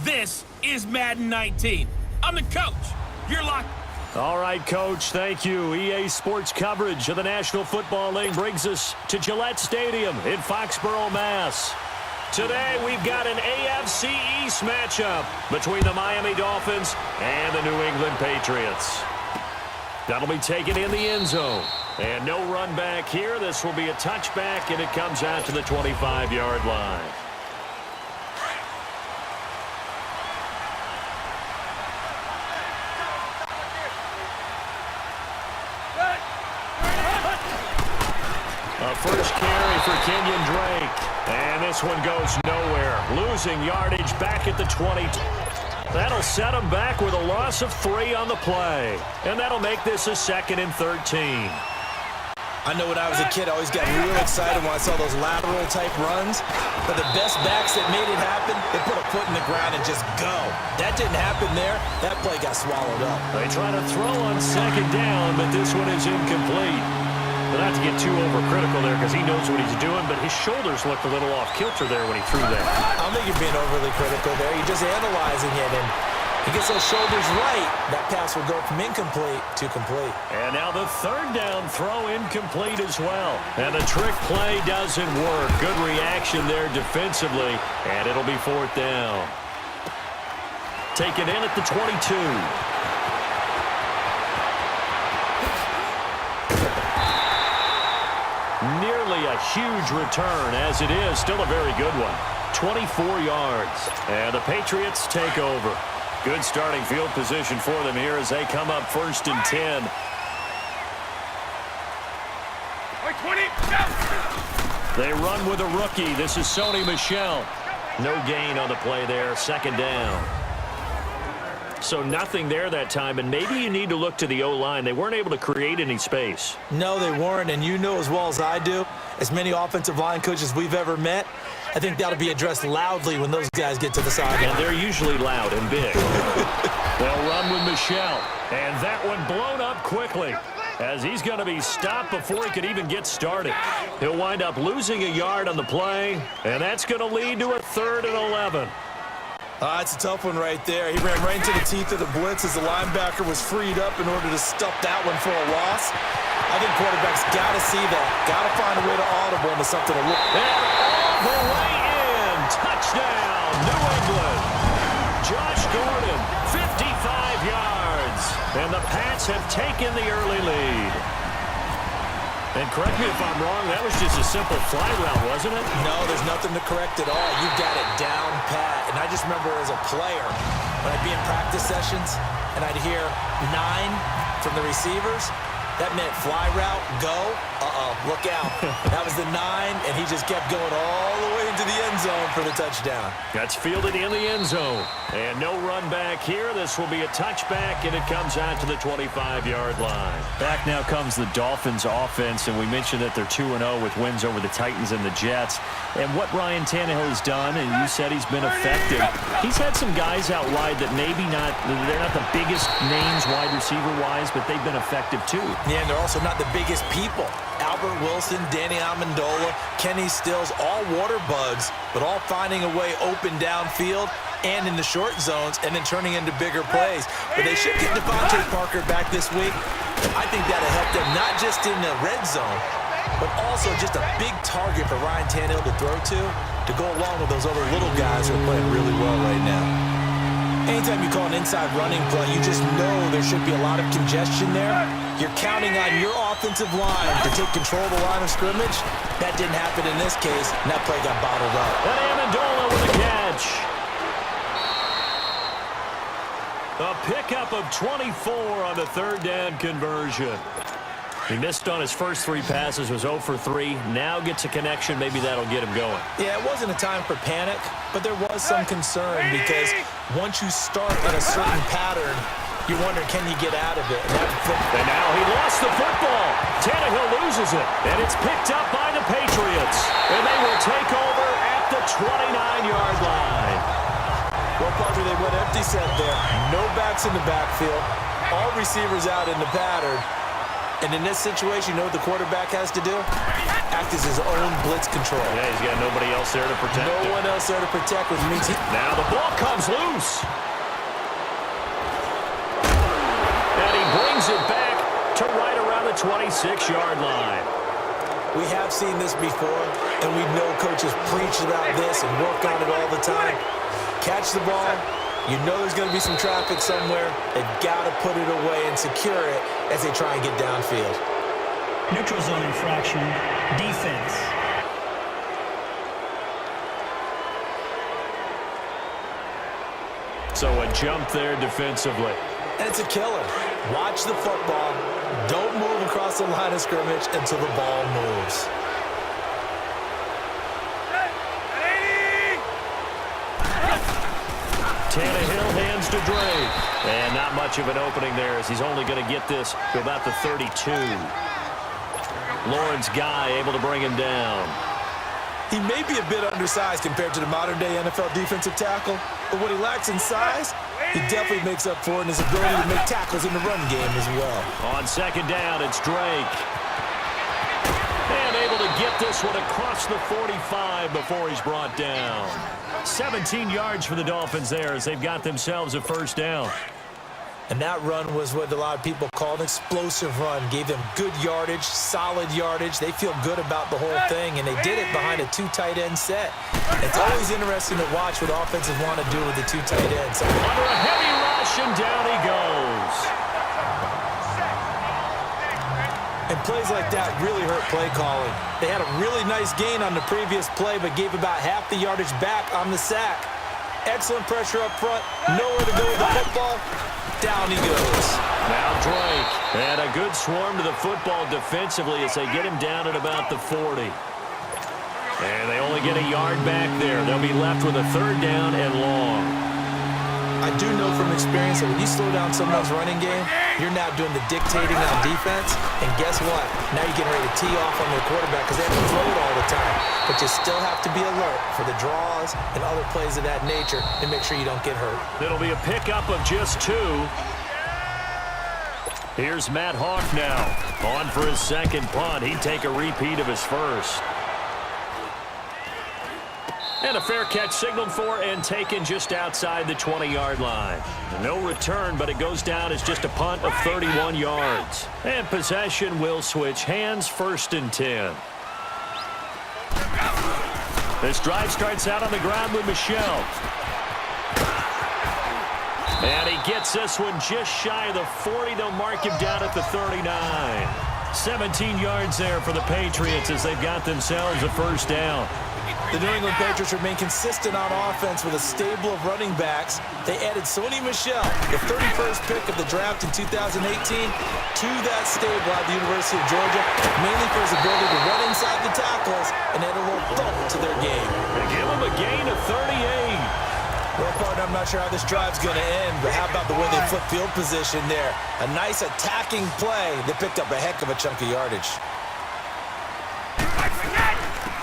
This is Madden 19. I'm the coach. You're locked. All right, Coach, thank you. EA Sports coverage of the National Football League brings us to Gillette Stadium in Foxborough, Mass. Today, we've got an AFC East matchup between the Miami Dolphins and the New England Patriots. That'll be taken in the end zone. And no run back here. This will be a touchback, and it comes out to the 25-yard line. A first carry for Kenyon Drake. And this one goes nowhere. Losing yardage back at the 20. That'll set him back with a loss of 3 on the play. And that'll make this a 2nd and 13. I know when I was a kid, I always got real excited when I saw those lateral-type runs. But the best backs that made it happen, they put a foot in the ground and just go. That didn't happen there. That play got swallowed up. They try to throw on 2nd down, but this one is incomplete. But not to get too overcritical there because he knows what he's doing, but his shoulders looked a little off kilter there when he threw that. I don't think you're being overly critical there. You're just analyzing it, and he gets those shoulders right. That pass will go from incomplete to complete. And now the 3rd down throw incomplete as well. And the trick play doesn't work. Good reaction there defensively, and it'll be 4th down. Taken in at the 22. Nearly a huge return, as it is still a very good one. 24 yards. And the Patriots take over. Good starting field position for them here as they come up 1st and 10. 20. They run with a rookie. This is Sony Michel. No gain on the play there. 2nd down. So nothing there that time, and maybe you need to look to the O-line. They weren't able to create any space. No, they weren't, and you know as well as I do, as many offensive line coaches we've ever met, I think that'll be addressed loudly when those guys get to the sideline. And they're usually loud and big. They'll run with Michel, and that one blown up quickly as he's going to be stopped before he could even get started. He'll wind up losing a yard on the play, and that's going to lead to a 3rd and 11. It's a tough one right there. He ran right into the teeth of the blitz as the linebacker was freed up in order to stuff that one for a loss. I think quarterbacks got to see that. Got to find a way to audible into something to look. And all the way in. Touchdown, New England. Josh Gordon, 55 yards. And the Pats have taken the early lead. And correct me if I'm wrong, that was just a simple fly route, wasn't it? No, there's nothing to correct at all. You've got it down pat. And I just remember as a player, when I'd be in practice sessions and I'd hear 9 from the receivers, that meant fly route, go, look out. That was the 9, and he just kept going all the way into the end zone for the touchdown. That's fielded in the end zone. And no run back here. This will be a touchback, and it comes out to the 25-yard line. Back now comes the Dolphins offense, and we mentioned that they're 2-0 with wins over the Titans and the Jets. And what Ryan Tannehill has done, and you said he's been effective, he's had some guys out wide that maybe they're not the biggest names wide receiver-wise, but they've been effective too. Yeah, and they're also not the biggest people. Albert Wilson, Danny Amendola, Kenny Stills, all water bugs, but all finding a way open downfield and in the short zones and then turning into bigger plays. But they should get Devontae Parker back this week. I think that'll help them not just in the red zone, but also just a big target for Ryan Tannehill to throw to go along with those other little guys who are playing really well right now. Anytime you call an inside running play, you just know there should be a lot of congestion there. You're counting on your offensive line to take control of the line of scrimmage. That didn't happen in this case, and that play got bottled up. And Amendola with a catch. A pickup of 24 on the 3rd down conversion. He missed on his first 3 passes, was 0 for 3. Now gets a connection. Maybe that'll get him going. Yeah, it wasn't a time for panic, but there was some concern because once you start in a certain pattern, you wonder, can you get out of it? And now he lost the football. Tannehill loses it, and it's picked up by the Patriots. And they will take over at the 29-yard line. Well, Parker, they went empty set there. No backs in the backfield. All receivers out in the pattern. And in this situation, you know what the quarterback has to do? Act as his own blitz control. Yeah, he's got nobody else there to protect him. No one else there to protect, which means Now the ball comes loose. And he brings it back to right around the 26-yard line. We have seen this before, and we know coaches preach about this and work on it all the time. Catch the ball. You know there's going to be some traffic somewhere. They've got to put it away and secure it as they try and get downfield. Neutral zone infraction, defense. So a jump there defensively. And it's a killer. Watch the football. Don't move across the line of scrimmage until the ball moves. Tannehill hands to Drake. And not much of an opening there as he's only going to get this to about the 32. Lawrence Guy able to bring him down. He may be a bit undersized compared to the modern-day NFL defensive tackle, but what he lacks in size, he definitely makes up for in his ability to make tackles in the run game as well. On second down, it's Drake. And able to get this one across the 45 before he's brought down. 17 yards for the Dolphins there as they've got themselves a first down. And that run was what a lot of people call an explosive run. Gave them good yardage, solid yardage. They feel good about the whole thing, and they did it behind a two tight end set. It's always interesting to watch what offenses want to do with the two tight ends. Under a heavy rush, and down he goes. And plays like that really hurt play calling. They had a really nice gain on the previous play, but gave about half the yardage back on the sack. Excellent pressure up front. Nowhere to go with the football. Down he goes. Now Drake. And a good swarm to the football defensively as they get him down at about the 40. And they only get a yard back there. They'll be left with a third down and long. I do know from experience that when you slow down someone's running game, you're now doing the dictating on defense. And guess what? Now you're getting ready to tee off on their quarterback because they have to throw it all the time. But you still have to be alert for the draws and other plays of that nature to make sure you don't get hurt. It'll be a pickup of just 2. Here's Matt Hawk now. On for his second punt. He'd take a repeat of his first. And a fair catch signaled for and taken just outside the 20-yard line. No return, but it goes down as just a punt of 31 yards. And possession will switch hands, 1st and 10. This drive starts out on the ground with Michel. And he gets this one just shy of the 40. They'll mark him down at the 39. 17 yards there for the Patriots as they've got themselves a first down. The New England Patriots remain consistent on offense with a stable of running backs. They added Sony Michel, the 31st pick of the draft in 2018, to that stable at the University of Georgia, mainly for his ability to run inside the tackles and add a little thump to their game. They give him a gain of 38. Well, partner, I'm not sure how this drive's going to end, but how about the way they flip field position there? A nice attacking play. They picked up a heck of a chunk of yardage.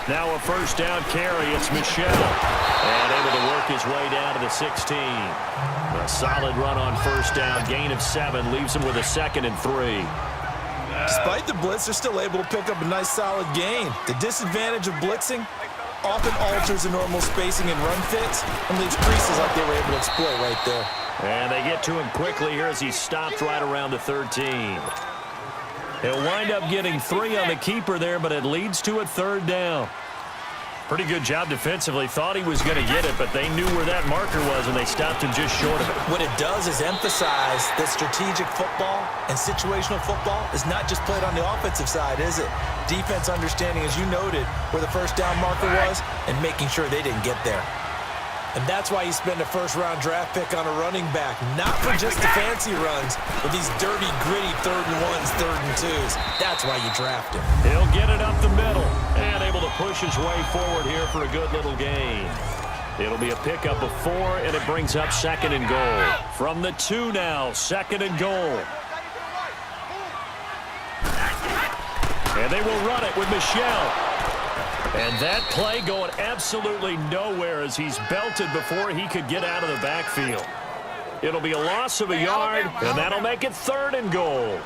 Now a first down carry. It's Michel. And able to work his way down to the 16. A solid run on first down. Gain of 7. Leaves him with a 2nd and 3. Despite the blitz, they're still able to pick up a nice solid gain. The disadvantage of blitzing often alters the normal spacing and run fits and leaves creases like they were able to exploit right there. And they get to him quickly here as he stopped right around the 13. He'll wind up getting 3 on the keeper there, but it leads to a 3rd down. Pretty good job defensively. Thought he was going to get it, but they knew where that marker was, and they stopped him just short of it. What it does is emphasize that strategic football and situational football is not just played on the offensive side, is it? Defense understanding, as you noted, where the first down marker was and making sure they didn't get there. And that's why you spend a first-round draft pick on a running back, not for just the fancy runs, but these dirty, gritty 3rd and 1s, 3rd and 2s. That's why you draft him. He'll get it up the middle and able to push his way forward here for a good little gain. It'll be a pickup of 4, and it brings up 2nd and goal. From the 2 now, 2nd and goal. And they will run it with Michel. And that play going absolutely nowhere as he's belted before he could get out of the backfield. It'll be a loss of a yard, and that'll make it 3rd and goal.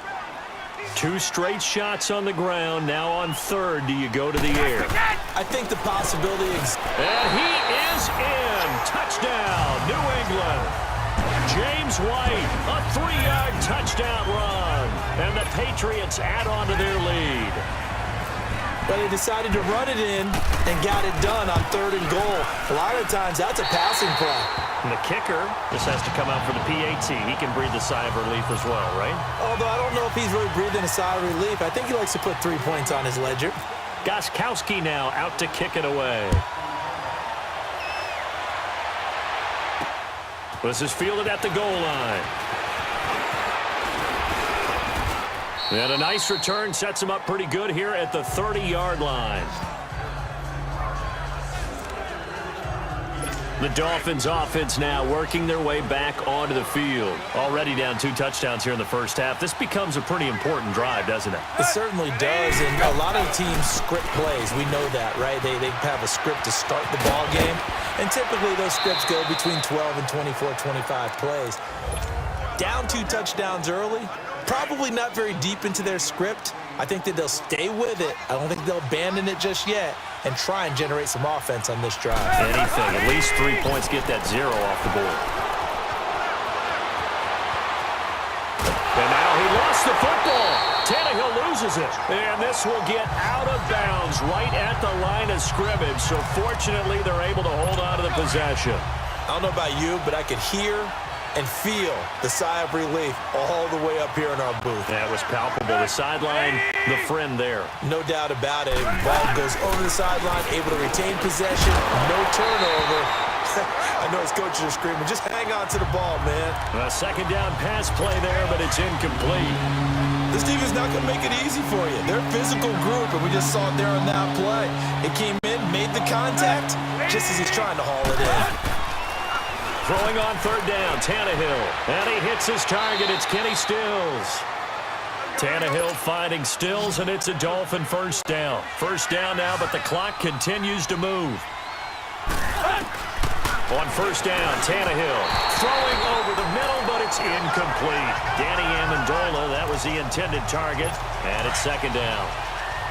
2 straight shots on the ground. Now on third, do you go to the air? I think the possibility exists. And he is in. Touchdown, New England. James White, a 3-yard touchdown run. And the Patriots add on to their lead. But they decided to run it in and got it done on 3rd and goal. A lot of times, that's a passing play. And the kicker, this has to come out for the PAT. He can breathe a sigh of relief as well, right? Although I don't know if he's really breathing a sigh of relief. I think he likes to put 3 points on his ledger. Gostkowski now out to kick it away. This is fielded at the goal line. And a nice return sets him up pretty good here at the 30-yard line. The Dolphins offense now working their way back onto the field. Already down 2 touchdowns here in the first half. This becomes a pretty important drive, doesn't it? It certainly does, and a lot of teams script plays. We know that, right? They have a script to start the ball game, and typically those scripts go between 12 and 24, 25 plays. Down 2 touchdowns early, probably not very deep into their script. I think that they'll stay with it. I don't think they'll abandon it just yet and try and generate some offense on this drive. Anything. At least 3 points, get that 0 off the board. And now he lost the football. Tannehill loses it. And this will get out of bounds right at the line of scrimmage. So fortunately, they're able to hold on to the possession. I don't know about you, but I could hear and feel the sigh of relief all the way up here in our booth. That was palpable. The sideline, the friend there. No doubt about it. Ball goes over the sideline, able to retain possession, no turnover. I know his coaches are screaming, just hang on to the ball, man. A second down pass play there, but it's incomplete. This team is not going to make it easy for you. They're a physical group, and we just saw it there on that play. It came in, made the contact, just as he's trying to haul it in. Throwing on 3rd down, Tannehill. And he hits his target. It's Kenny Stills. Tannehill finding Stills, and it's a Dolphin first down. First down now, but the clock continues to move. On 1st down, Tannehill throwing over the middle, but it's incomplete. Danny Amendola, that was the intended target, and it's 2nd down.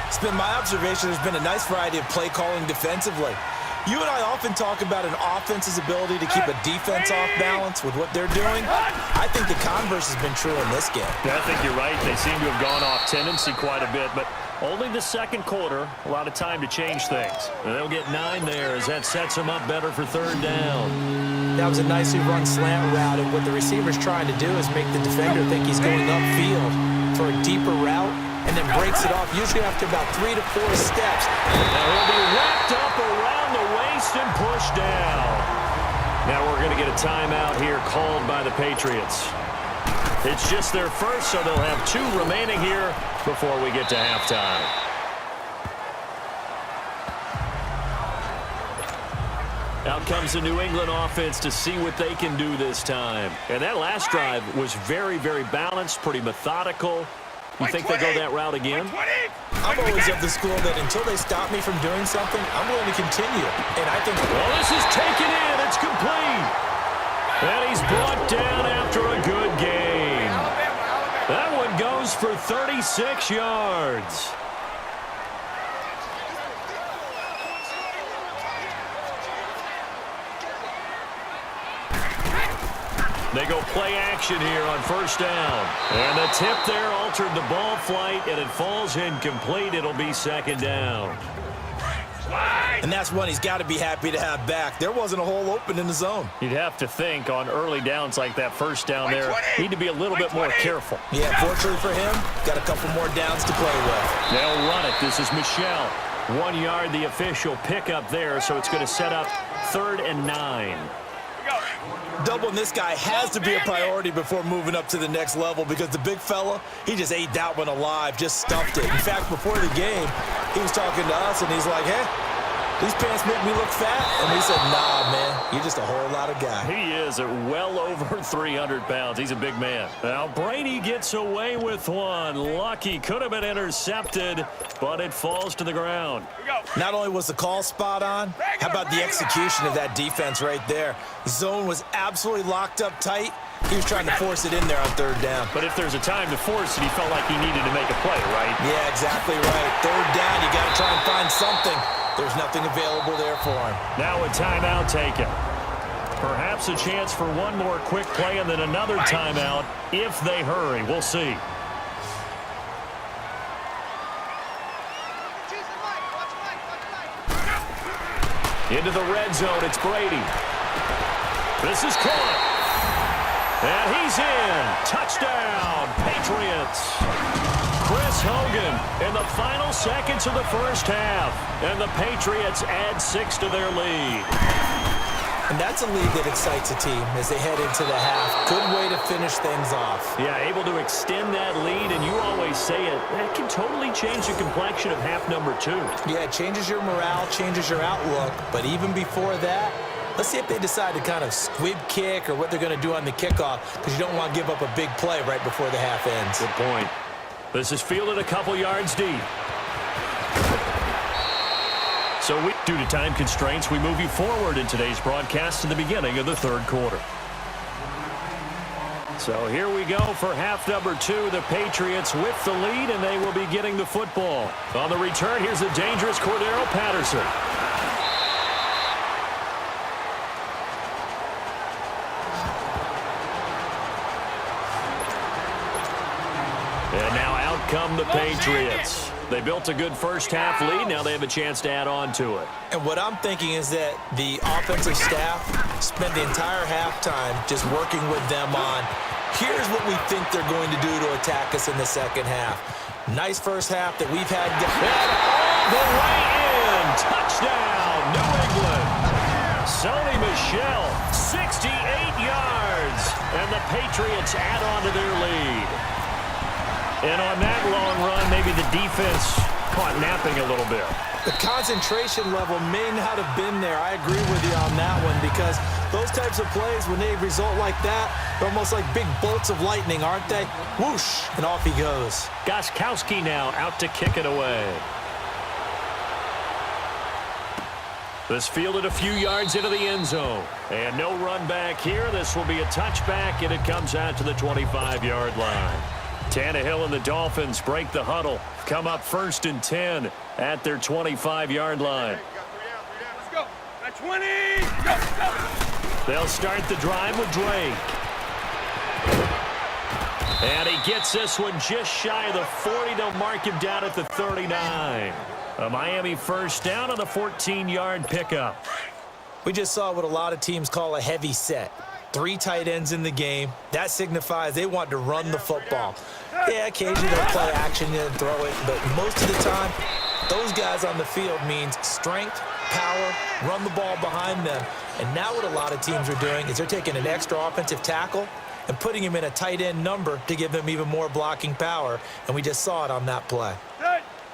It's been my observation there's been a nice variety of play calling defensively. You and I often talk about an offense's ability to keep a defense off balance with what they're doing. I think the converse has been true in this game. I think you're right. They seem to have gone off tendency quite a bit, but only the 2nd quarter, a lot of time to change things. And they'll get 9 there as that sets them up better for 3rd down. That was a nicely run slant route, and what the receiver's trying to do is make the defender think he's going upfield for a deeper route, and then breaks it off, usually after about 3 to 4 steps. Now he'll be wrapped up around the waist and pushed down. Now we're going to get a timeout here called by the Patriots. It's just their first, so they'll have 2 remaining here before we get to halftime. Out comes the New England offense to see what they can do this time. And that last drive was very, very balanced, pretty methodical. You think they go that route again? I'm always of the school that until they stop me from doing something, I'm willing to continue. And I think... Well, this is taken in. It's complete. And he's brought down after a good game. That one goes for 36 yards. They go play action here on 1st down. And the tip there altered the ball flight, and it falls incomplete. It'll be 2nd down. And that's one he's got to be happy to have back. There wasn't a hole open in the zone. You'd have to think on early downs like that 1st down there, need to be a little bit more careful. Yeah, fortunately for him, got a couple more downs to play with. They'll run it. This is Michelle. 1 yard, the official pickup there, so it's going to set up 3rd and 9. Doubling this guy has to be a priority before moving up to the next level because the big fella, he just ate that one alive, just stuffed it. In fact, before the game, he was talking to us, and he's like, hey, these pants make me look fat. And we said, nah, man, You're just a whole lot of guy. He is at well over 300 pounds. He's a big man. Now, Brady gets away with one. Lucky. Could have been intercepted, but it falls to the ground. Not only was the call spot on, how about the execution of that defense right there? The zone was absolutely locked up tight. He was trying to force it in there on third down. But if there's a time to force it, he felt like he needed to make a play, right? Yeah, exactly right. Third down, you got to try and find something. There's nothing available there for him. Now a timeout taken. Perhaps a chance for one more quick play and then another timeout if they hurry. We'll see. Into the red zone, it's Brady. This is caught. And he's in. Touchdown, Patriots. Chris Hogan in the final seconds of the first half. And the Patriots add 6 to their lead. And that's a lead that excites a team as they head into the half. Good way to finish things off. Yeah, able to extend that lead, and you always say it, that can totally change the complexion of half number 2. Yeah, it changes your morale, changes your outlook. But even before that, let's see if they decide to kind of squib kick or what they're going to do on the kickoff, because you don't want to give up a big play right before the half ends. Good point. This is fielded a couple yards deep. So due to time constraints, we move you forward in today's broadcast to the beginning of the third quarter. So here we go for half number 2. The Patriots with the lead, and they will be getting the football. On the return, here's the dangerous Cordero Patterson. And now out come the Patriots. They built a good first-half lead. Now they have a chance to add on to it. And what I'm thinking is that the offensive staff spent the entire halftime just working with them on, here's what we think they're going to do to attack us in the second half. Nice first half that we've had. And all the way in. Touchdown, New England. Sony Michel, 68 yards. And the Patriots add on to their lead. And on that long run, maybe the defense caught napping a little bit. The concentration level may not have been there. I agree with you on that one, because those types of plays, when they result like that, they're almost like big bolts of lightning, aren't they? Whoosh, and off he goes. Gostkowski now out to kick it away. This fielded a few yards into the end zone. And no run back here. This will be a touchback, and it comes out to the 25-yard line. Tannehill and the Dolphins break the huddle. Come up 1st and 10 at their 25-yard line. Let's go. At 20. Go. They'll start the drive with Drake. And he gets this one just shy of the 40. They'll mark him down at the 39. A Miami first down on a 14-yard pickup. We just saw what a lot of teams call a heavy set. 3 tight ends in the game. That signifies they want to run the football. Yeah, occasionally they'll play action and throw it, but most of the time, those guys on the field means strength, power, run the ball behind them. And now what a lot of teams are doing is they're taking an extra offensive tackle and putting him in a tight end number to give them even more blocking power, and we just saw it on that play.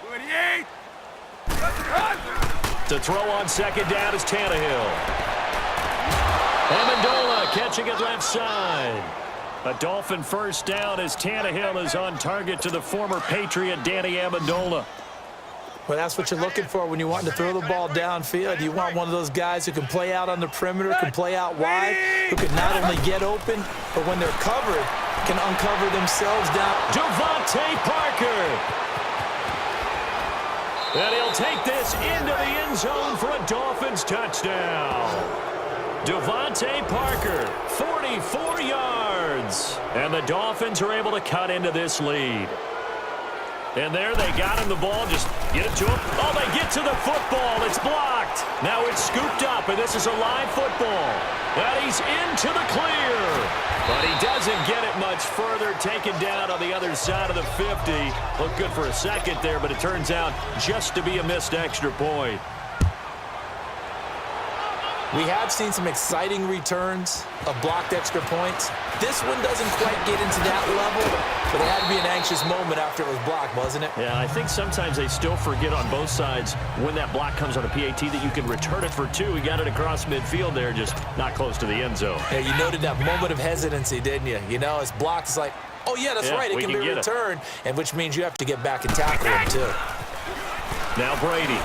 28. To throw on second down is Tannehill. Amendola catching it left side. A Dolphin first down as Tannehill is on target to the former Patriot Danny Amendola. Well, that's what you're looking for when you want to throw the ball downfield. You want one of those guys who can play out on the perimeter, can play out wide, who can not only get open, but when they're covered, can uncover themselves down. Devontae Parker. And he'll take this into the end zone for a Dolphins touchdown. Devontae Parker, 44 yards. And the Dolphins are able to cut into this lead. And there they got him the ball. Just get it to him. Oh, they get to the football. It's blocked. Now it's scooped up, and this is a live football. And he's into the clear. But he doesn't get it much further. Taken down on the other side of the 50. Looked good for a second there, but it turns out just to be a missed extra point. We have seen some exciting returns of blocked extra points. This one doesn't quite get into that level, but it had to be an anxious moment after it was blocked, wasn't it? Yeah, I think sometimes they still forget on both sides when that block comes on a PAT that you can return it for 2. He got it across midfield there, just not close to the end zone. Yeah, you noted that moment of hesitancy, didn't you? You know, it's blocked. It's like, oh, yeah, that's right. It can be returned, and which means you have to get back and tackle him, too. Now Brady.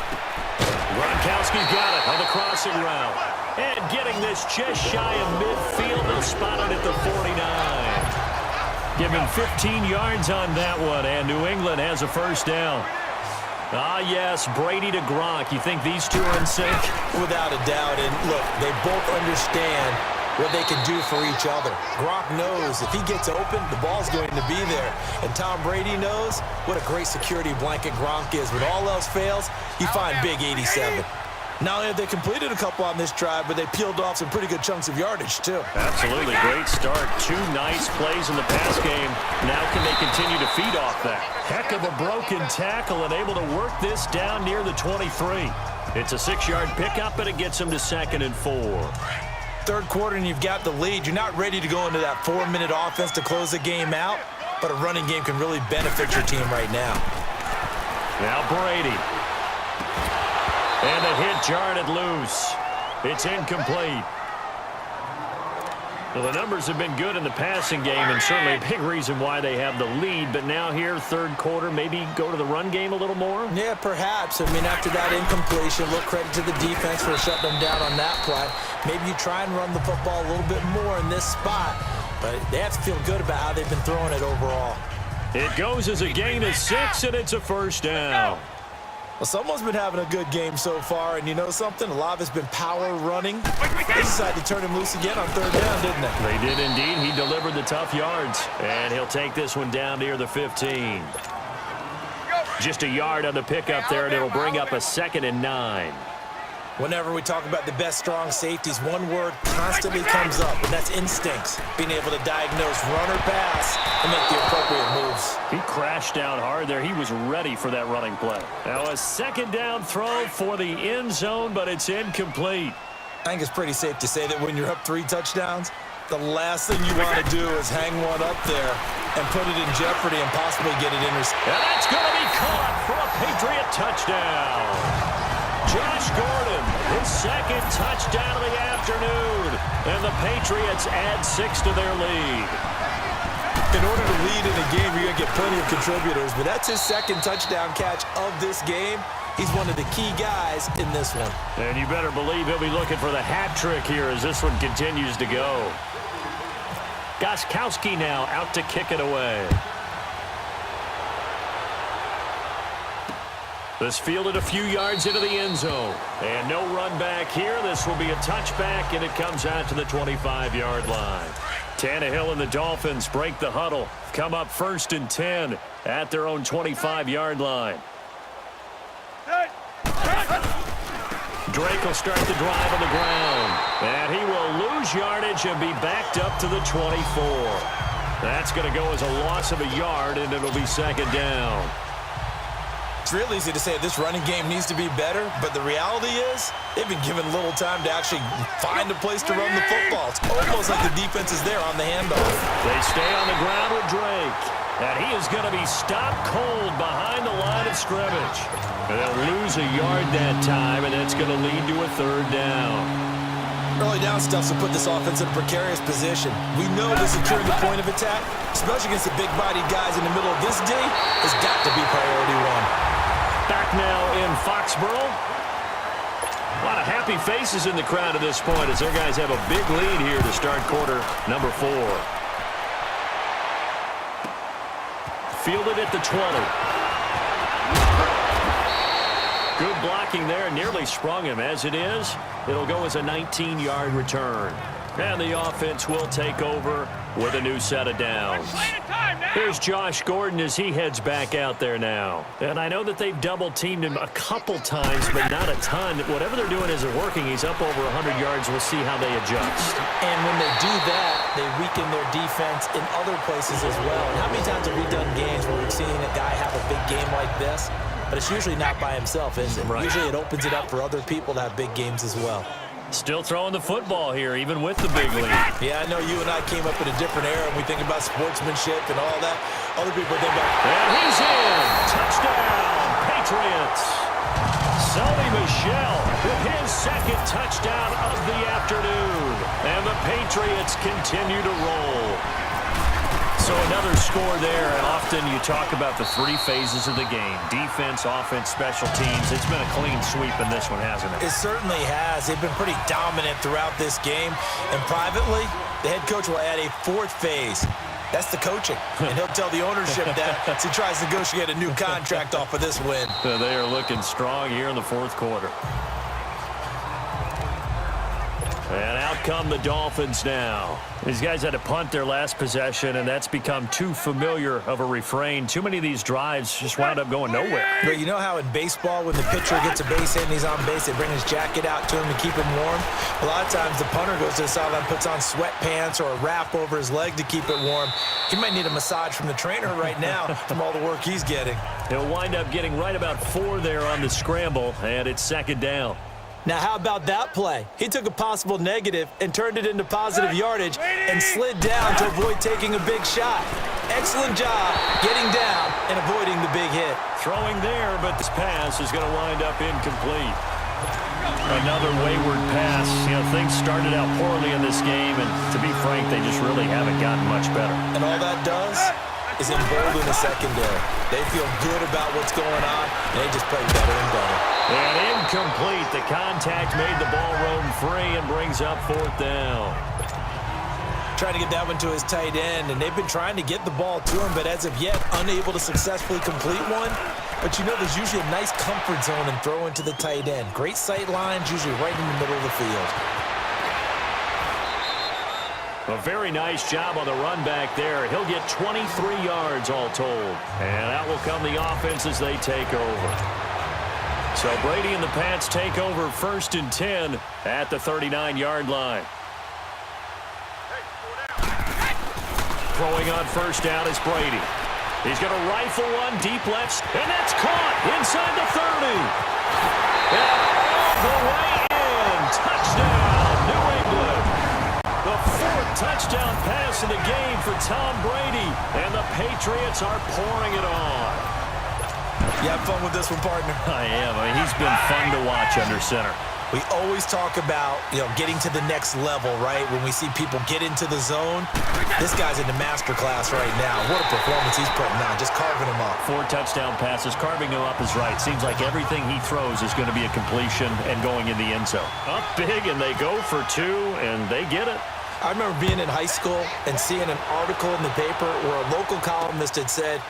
Gronkowski's got it on the crossing route. And getting this just shy of midfield. They'll spot it at the 49. Give him 15 yards on that one, and New England has a first down. Ah, yes, Brady to Gronk. You think these two are in sync? Without a doubt. And, look, they both understand what they can do for each other. Gronk knows if he gets open, the ball's going to be there. And Tom Brady knows what a great security blanket Gronk is. When all else fails, you find big 87. Not only have they completed a couple on this drive, but they peeled off some pretty good chunks of yardage, too. Absolutely. Great start. 2 nice plays in the pass game. Now can they continue to feed off that? Heck of a broken tackle and able to work this down near the 23. It's a 6-yard pickup, and it gets them to 2nd and 4. Third quarter and you've got the lead. You're not ready to go into that 4-minute offense to close the game out, but a running game can really benefit your team right now. Now Brady. And the hit jarred it loose. It's incomplete. Well, the numbers have been good in the passing game, and certainly a big reason why they have the lead. But now here, third quarter, maybe go to the run game a little more? Yeah, perhaps. I mean, after that incompletion, little credit to the defense for shutting them down on that play. Maybe you try and run the football a little bit more in this spot, but they have to feel good about how they've been throwing it overall. It goes as a gain of 6, and it's a first down. Well, someone's been having a good game so far, and you know something? A lot of it's been power running. They decided to turn him loose again on third down, didn't they? They did indeed. He delivered the tough yards, and he'll take this one down near the 15. Just a yard on the pickup there, and it'll bring up a 2nd and 9. Whenever we talk about the best strong safeties, one word constantly comes up, and that's instincts. Being able to diagnose run or pass and make the appropriate moves. He crashed down hard there. He was ready for that running play. Now a 2nd down throw for the end zone, but it's incomplete. I think it's pretty safe to say that when you're up 3 touchdowns, the last thing you want to do is hang one up there and put it in jeopardy and possibly get it intercepted. And that's going to be caught for a Patriot touchdown. Josh Gordon, his 2nd touchdown of the afternoon. And the Patriots add 6 to their lead. In order to lead in a game, you're going to get plenty of contributors, but that's his 2nd touchdown catch of this game. He's one of the key guys in this one. And you better believe he'll be looking for the hat trick here as this one continues to go. Gostkowski now out to kick it away. This fielded a few yards into the end zone. And no run back here. This will be a touchback, and it comes out to the 25-yard line. Tannehill and the Dolphins break the huddle. Come up 1st and 10 at their own 25-yard line. Drake will start the drive on the ground. And he will lose yardage and be backed up to the 24. That's going to go as a loss of a yard, and it'll be 2nd down. It's real easy to say this running game needs to be better, but the reality is they've been given little time to actually find a place to run the football. It's almost like the defense is there on the handoff. They stay on the ground with Drake, and he is going to be stopped cold behind the line of scrimmage. And they'll lose a yard that time, and that's going to lead to a 3rd down. Early down stuff will put this offense in a precarious position. We know that securing the point of attack, especially against the big-bodied guys in the middle of this day, has got to be priority 1. Back now in Foxborough. A lot of happy faces in the crowd at this point as their guys have a big lead here to start quarter number 4. Fielded at the 20. Good blocking there. Nearly sprung him. As it is, it'll go as a 19-yard return. And the offense will take over with a new set of downs. Here's Josh Gordon as he heads back out there now. And I know that they've double-teamed him a couple times, but not a ton. Whatever they're doing isn't working. He's up over 100 yards. We'll see how they adjust. And when they do that, they weaken their defense in other places as well. And how many times have we done games where we've seen a guy have a big game like this? But it's usually not by himself, is it? Right. Usually it opens it up for other people to have big games as well. Still throwing the football here, even with the big lead. Yeah, I know you and I came up in a different era and we think about sportsmanship and all that. Other people think about... And he's in. Touchdown, Patriots. Sony Michel with his second touchdown of the afternoon. And the Patriots continue to roll. So another score there, and often you talk about the three phases of the game. Defense, offense, special teams. It's been a clean sweep in this one, hasn't it? It certainly has. They've been pretty dominant throughout this game. And privately, the head coach will add a fourth phase. That's the coaching. And he'll tell the ownership that as he tries to negotiate a new contract off of this win. So they are looking strong here in the fourth quarter. And out come the Dolphins now. These guys had to punt their last possession, and that's become too familiar of a refrain. Too many of these drives just wound up going nowhere. But you know how in baseball, when the pitcher gets a base hit and he's on base, they bring his jacket out to him to keep him warm? A lot of times the punter goes to the sideline, puts on sweatpants or a wrap over his leg to keep it warm. He might need a massage from the trainer right now from all the work he's getting. He'll wind up getting right about 4 there on the scramble, and it's second down. Now, how about that play? He took a possible negative and turned it into positive yardage and slid down to avoid taking a big shot. Excellent job getting down and avoiding the big hit. Throwing there, but this pass is going to wind up incomplete. Another wayward pass. You know, things started out poorly in this game, and to be frank, they just really haven't gotten much better. And all that does is embolden the secondary. They feel good about what's going on, and they just play better and better. And incomplete. The contact made the ball roam free and brings up fourth down. Trying to get that one to his tight end, and they've been trying to get the ball to him, but as of yet, unable to successfully complete one. But you know there's usually a nice comfort zone in throwing to the tight end. Great sight lines, usually right in the middle of the field. A very nice job on the run back there. He'll get 23 yards all told. And out will come the offense as they take over. So Brady and the Pats take over 1st and 10 at the 39-yard line. Throwing on first down is Brady. He's going to rifle one deep left, and that's caught inside the 30. And all the way in. Touchdown, New England. The 4th touchdown pass in the game for Tom Brady, and the Patriots are pouring it on. You have fun with this one, partner? I am. I mean, he's been fun to watch under center. We always talk about, getting to the next level, right? When we see people get into the zone, this guy's in the master class right now. What a performance he's putting on, just carving them up. 4 touchdown passes. Carving him up is right. Seems like everything he throws is going to be a completion and going in the end zone. Up big, and they go for 2, and they get it. I remember being in high school and seeing an article in the paper where a local columnist had said,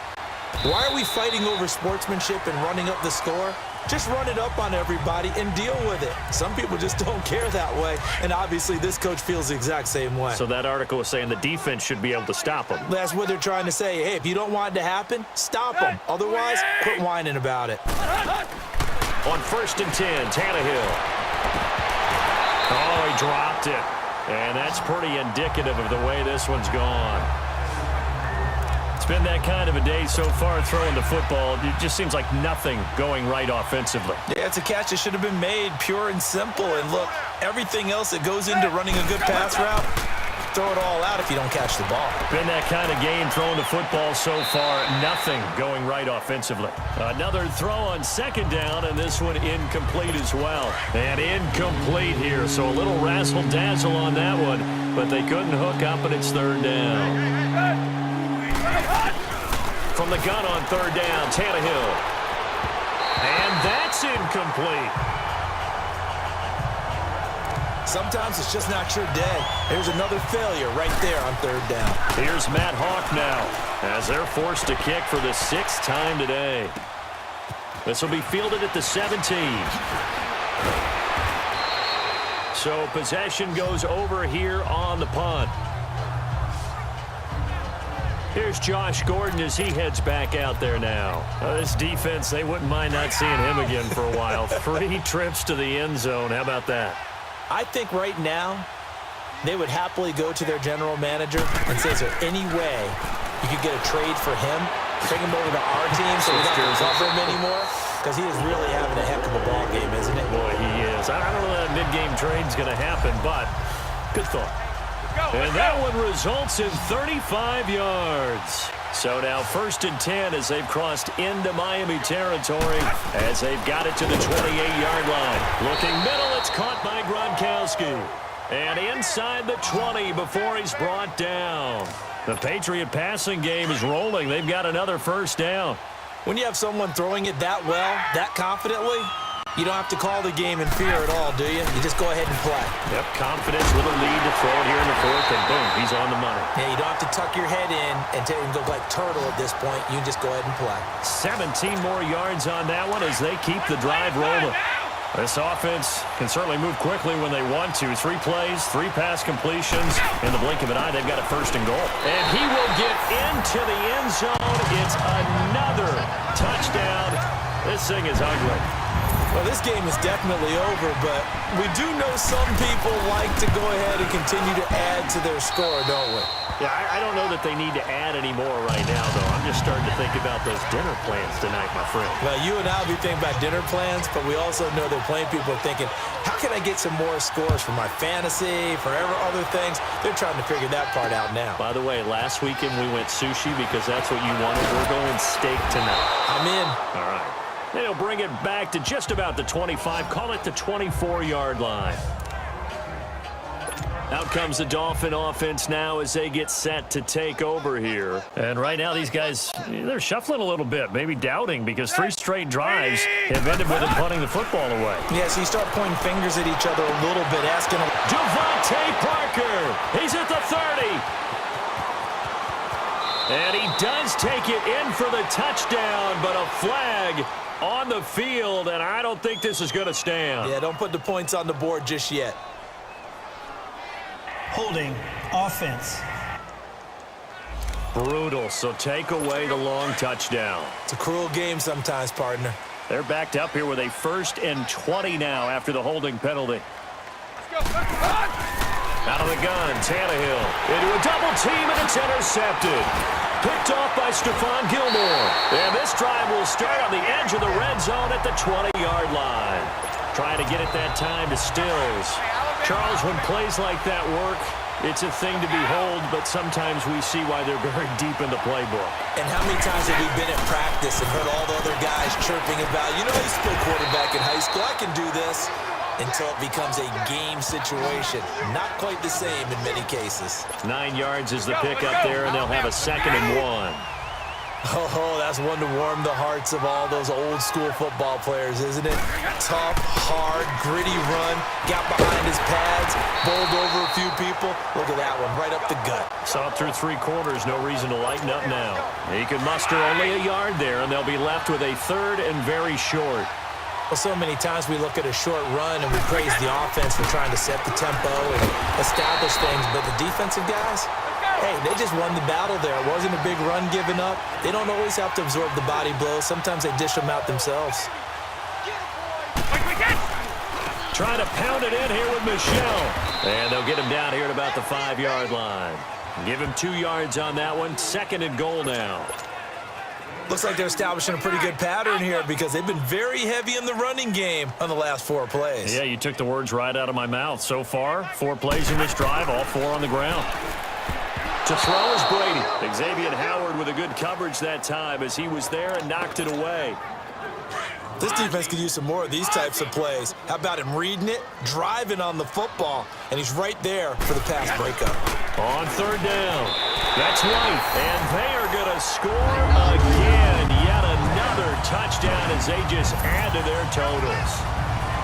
"Why are we fighting over sportsmanship and running up the score? Just run it up on everybody and deal with it." Some people just don't care that way, and obviously this coach feels the exact same way. So that article was saying the defense should be able to stop them. That's what they're trying to say. Hey, if you don't want it to happen, stop them. Otherwise, quit whining about it. On 1st and 10, Tannehill. Oh, he dropped it. And that's pretty indicative of the way this one's gone. It's been that kind of a day so far throwing the football. It just seems like nothing going right offensively. Yeah, it's a catch that should have been made, pure and simple. And look, everything else that goes into running a good pass route, throw it all out if you don't catch the ball. Been that kind of game throwing the football so far. Nothing going right offensively. Another throw on 2nd down, and this one incomplete as well. And incomplete here, so a little razzle-dazzle on that one, but they couldn't hook up, and it's 3rd down. From the gun on 3rd down, Tannehill. And that's incomplete. Sometimes it's just not your day. There's another failure right there on 3rd down. Here's Matt Hawk now as they're forced to kick for the 6th time today. This will be fielded at the 17. So possession goes over here on the punt. Here's Josh Gordon as he heads back out there now. This defense, they wouldn't mind not seeing him again for a while. 3 trips to the end zone. How about that? I think right now they would happily go to their general manager and say, is there any way you could get a trade for him? Bring him over to our team so we don't have to cover him anymore? Because he is really having a heck of a ball game, isn't it? Boy, he is. does. I don't know that mid-game trade's going to happen, but good thought. And that one results in 35 yards. So now 1st and 10 as they've crossed into Miami territory as they've got it to the 28-yard line. Looking middle, it's caught by Gronkowski. And inside the 20 before he's brought down. The Patriot passing game is rolling. They've got another first down. When you have someone throwing it that well, that confidently, you don't have to call the game in fear at all, do you? You just go ahead and play. Yep, confidence with a lead to throw it here in the 4th, and boom, he's on the money. Yeah, you don't have to tuck your head in and go like turtle at this point. You just go ahead and play. 17 more yards on that one as they keep the drive rolling. This offense can certainly move quickly when they want to. 3 plays, 3 pass completions. In the blink of an eye, they've got a 1st and goal. And he will get into the end zone. It's another touchdown. This thing is ugly. Well, this game is definitely over, but we do know some people like to go ahead and continue to add to their score, don't we? Yeah, I don't know that they need to add any more right now, though. I'm just starting to think about those dinner plans tonight, my friend. Well, you and I will be thinking about dinner plans, but we also know that plenty of people are thinking, how can I get some more scores for my fantasy, for other things? They're trying to figure that part out now. By the way, last weekend we went sushi because that's what you wanted. We're going steak tonight. I'm in. All right. They'll bring it back to just about the 25. Call it the 24-yard line. Out comes the Dolphin offense now as they get set to take over here. And right now these guys, they're shuffling a little bit, maybe doubting because 3 straight drives have ended with them punting the football away. Yeah, so you start pointing fingers at each other a little bit, asking them. Devontae Parker, he's at the 30. And he does take it in for the touchdown, but a flag on the field, and I don't think this is going to stand. Yeah, don't put the points on the board just yet. Holding offense. Brutal, so take away the long touchdown. It's a cruel game sometimes, partner. They're backed up here with a 1st and 20 now after the holding penalty. Out of the gun, Tannehill into a double team, and it's intercepted. Picked off by Stephon Gilmore. And this drive will start on the edge of the red zone at the 20-yard line. Trying to get it that time to Stills. Charles, when plays like that work, it's a thing to behold, but sometimes we see why they're very deep in the playbook. And how many times have we been at practice and heard all the other guys chirping about, you know, I used to play quarterback in high school, I can do this, until it becomes a game situation. Not quite the same in many cases. 9 yards is the pickup there, and they'll have a 2nd and 1. Oh, that's one to warm the hearts of all those old-school football players, isn't it? Tough, hard, gritty run, got behind his pads, bowled over a few people. Look at that one, right up the gut. Saw it through 3 quarters, no reason to lighten up now. He can muster only a yard there, and they'll be left with a 3rd and very short. Well, so many times we look at a short run and we praise the offense for trying to set the tempo and establish things, but the defensive guys, hey, they just won the battle there. It wasn't a big run given up. They don't always have to absorb the body blows. Sometimes they dish them out themselves. Trying to pound it in here with Michelle. And they'll get him down here at about the 5-yard line. Give him 2 yards on that one. 2nd and goal now. Looks like they're establishing a pretty good pattern here because they've been very heavy in the running game on the last 4 plays. Yeah, you took the words right out of my mouth. So far, 4 plays in this drive, all 4 on the ground. To throw is Brady. Xavier Howard with a good coverage that time as he was there and knocked it away. This defense could use some more of these types of plays. How about him reading it, driving on the football, and he's right there for the pass breakup. On 3rd down, that's White, and they are going to score again. Yet another touchdown as they just add to their totals.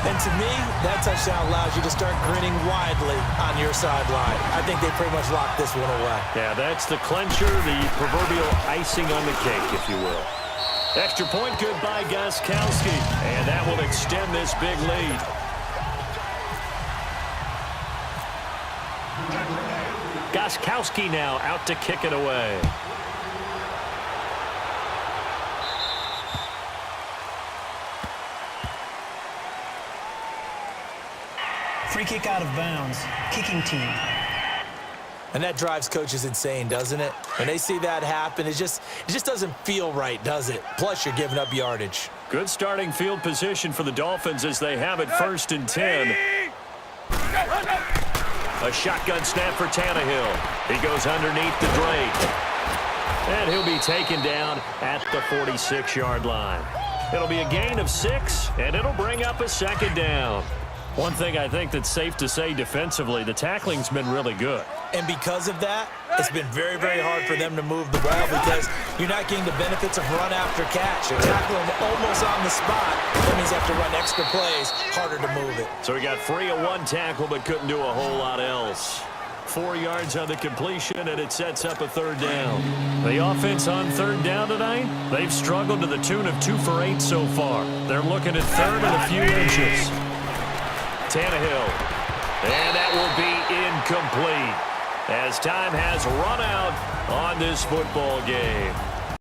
And to me, that touchdown allows you to start grinning widely on your sideline. I think they pretty much locked this one away. Yeah, that's the clincher, the proverbial icing on the cake, if you will. Extra point good by Gostkowski, and that will extend this big lead. Gostkowski now out to kick it away. Free kick out of bounds. Kicking team. And that drives coaches insane, doesn't it? When they see that happen, it just doesn't feel right, does it? Plus, you're giving up yardage. Good starting field position for the Dolphins as they have it 1st and 10. A shotgun snap for Tannehill. He goes underneath the Drake. And he'll be taken down at the 46-yard line. It'll be a gain of 6, and it'll bring up a 2nd down. One thing I think that's safe to say defensively, the tackling's been really good. And because of that, it's been very, very hard for them to move the ball because you're not getting the benefits of run after catch. You're tackling them almost on the spot. That means you have to run extra plays, harder to move it. So he got free of 1 tackle but couldn't do a whole lot else. 4 yards on the completion, and it sets up a 3rd down. The offense on 3rd down tonight, they've struggled to the tune of 2 for 8 so far. They're looking at 3rd and a few inches. Tannehill, and that will be incomplete as time has run out on this football game.